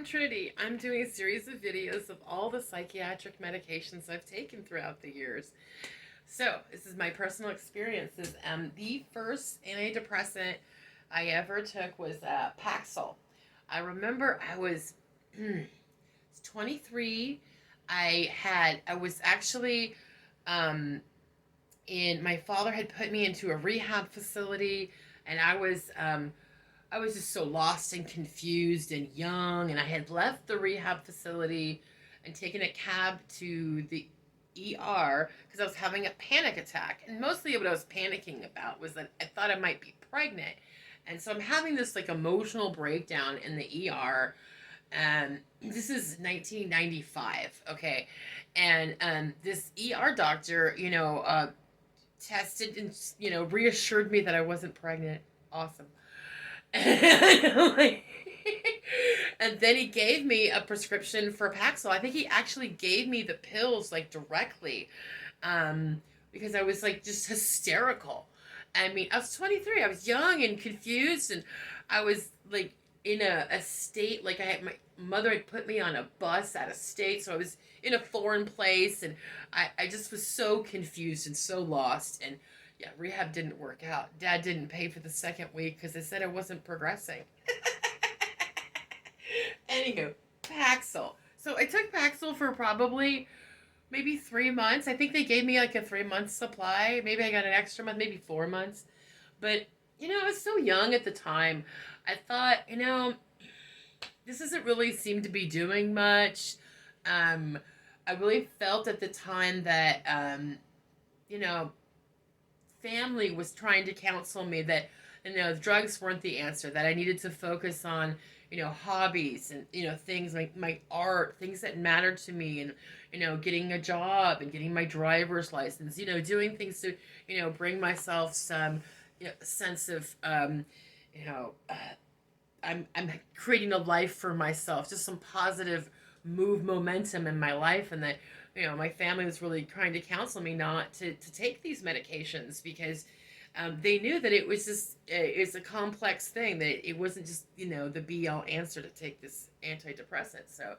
I'm Trinity. I'm doing a series of videos of all the psychiatric medications I've taken throughout the years. So, this is my personal experiences. The first antidepressant I ever took was Paxil. I remember I was 23. I was actually my father had put me into a rehab facility, and I was just so lost and confused and young, and I had left the rehab facility and taken a cab to the ER because I was having a panic attack. And mostly what I was panicking about was that I thought I might be pregnant. And so I'm having this like emotional breakdown in the ER. And this is 1995, okay? And this ER doctor, tested and, reassured me that I wasn't pregnant. Awesome. And and then he gave me a prescription for Paxil. I think he actually gave me the pills like directly, because I was like just hysterical. I mean, I was 23. I was young and confused, and I was like in a state like I had my mother had put me on a bus out of state, so I was in a foreign place, and I just was so confused and so lost. And yeah, rehab didn't work out. Dad didn't pay for the second week because they said I wasn't progressing. Anywho, Paxil. So I took Paxil for probably maybe 3 months. I think they gave me like a 3 month supply. Maybe I got an extra month, maybe 4 months. But, I was so young at the time. I thought, this doesn't really seem to be doing much. I really felt at the time that, you know, family was trying to counsel me that drugs weren't the answer, that I needed to focus on hobbies and things like my art, things that mattered to me, and getting a job and getting my driver's license, doing things to bring myself some sense of you know uh, I'm creating a life for myself, just some positive momentum in my life. And that my family was really trying to counsel me not to take these medications because they knew that it was just it's a complex thing, that it wasn't just the be all answer to take this antidepressant. So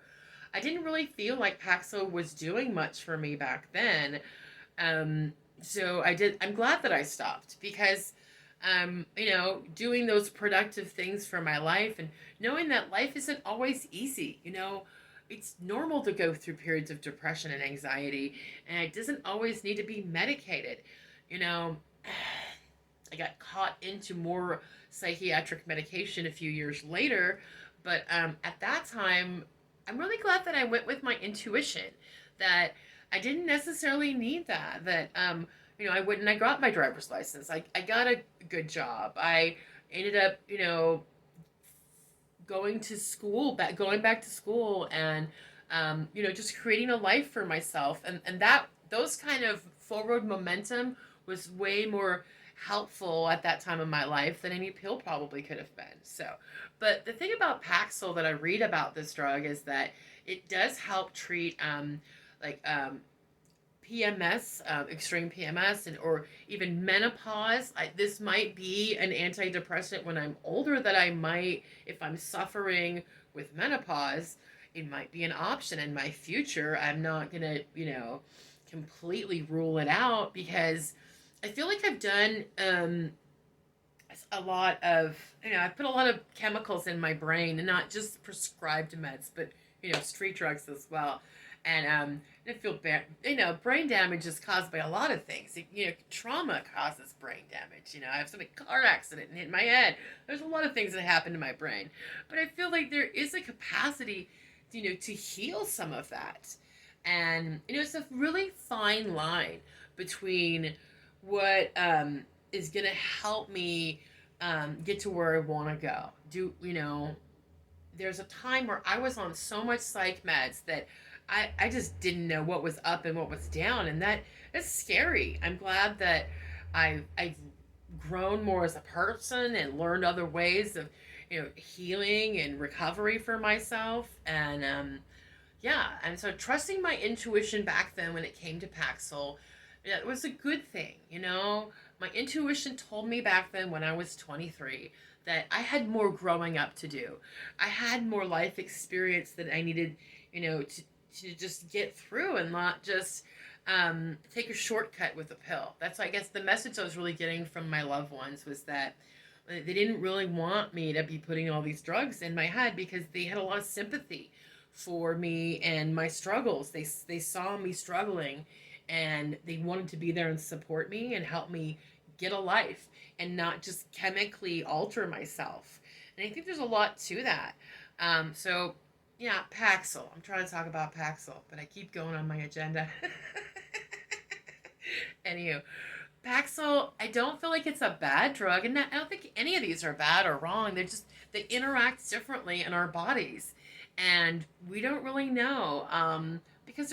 I didn't really feel like Paxil was doing much for me back then. So I'm glad that I stopped because doing those productive things for my life and knowing that life isn't always easy. It's normal to go through periods of depression and anxiety, and it doesn't always need to be medicated. You know, I got caught into more psychiatric medication a few years later, but at that time, I'm really glad that I went with my intuition, that I didn't necessarily need that. That I went and I got my driver's license. I got a good job. I ended up, going back to school, and just creating a life for myself. And that those kind of forward momentum was way more helpful at that time of my life than any pill probably could have been. So, but the thing about Paxil that I read about this drug is that it does help treat like PMS, extreme PMS, and or even menopause. This might be an antidepressant when I'm older, that I might, if I'm suffering with menopause, it might be an option in my future. I'm not gonna, completely rule it out, because I feel like I've done a lot of, I've put a lot of chemicals in my brain, and not just prescribed meds, but street drugs as well. And I feel bad. Brain damage is caused by a lot of things. Trauma causes brain damage. I have some car accident and hit my head. There's a lot of things that happen to my brain, but I feel like there is a capacity, to heal some of that. And it's a really fine line between what is going to help me get to where I want to go. There's a time where I was on so much psych meds that I just didn't know what was up and what was down, and that's scary. I'm glad that I've grown more as a person and learned other ways of healing and recovery for myself. And yeah, and so trusting my intuition back then when it came to Paxil, yeah, it was a good thing. My intuition told me back then when I was 23 that I had more growing up to do. I had more life experience that I needed, to just get through and not just take a shortcut with a pill. That's, I guess, the message I was really getting from my loved ones was that they didn't really want me to be putting all these drugs in my head because they had a lot of sympathy for me and my struggles. They saw me struggling, and they wanted to be there and support me and help me get a life and not just chemically alter myself. And I think there's a lot to that. So yeah, Paxil. I'm trying to talk about Paxil, but I keep going on my agenda. Anywho, Paxil, I don't feel like it's a bad drug, and I don't think any of these are bad or wrong. They interact differently in our bodies, and we don't really know because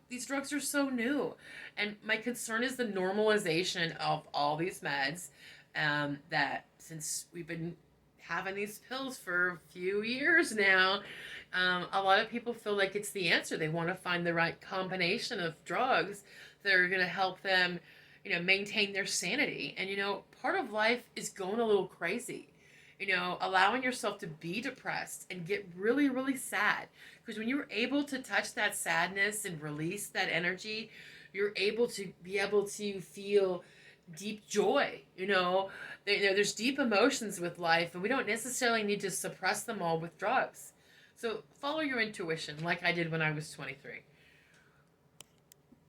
these drugs are so new, and my concern is the normalization of all these meds. That since we've been having these pills for a few years now, a lot of people feel like it's the answer. They want to find the right combination of drugs that are going to help them, maintain their sanity. And, part of life is going a little crazy, allowing yourself to be depressed and get really, really sad. Because when you're able to touch that sadness and release that energy, you're able to feel deep joy. There's deep emotions with life, and we don't necessarily need to suppress them all with drugs. So follow your intuition, like I did when I was 23.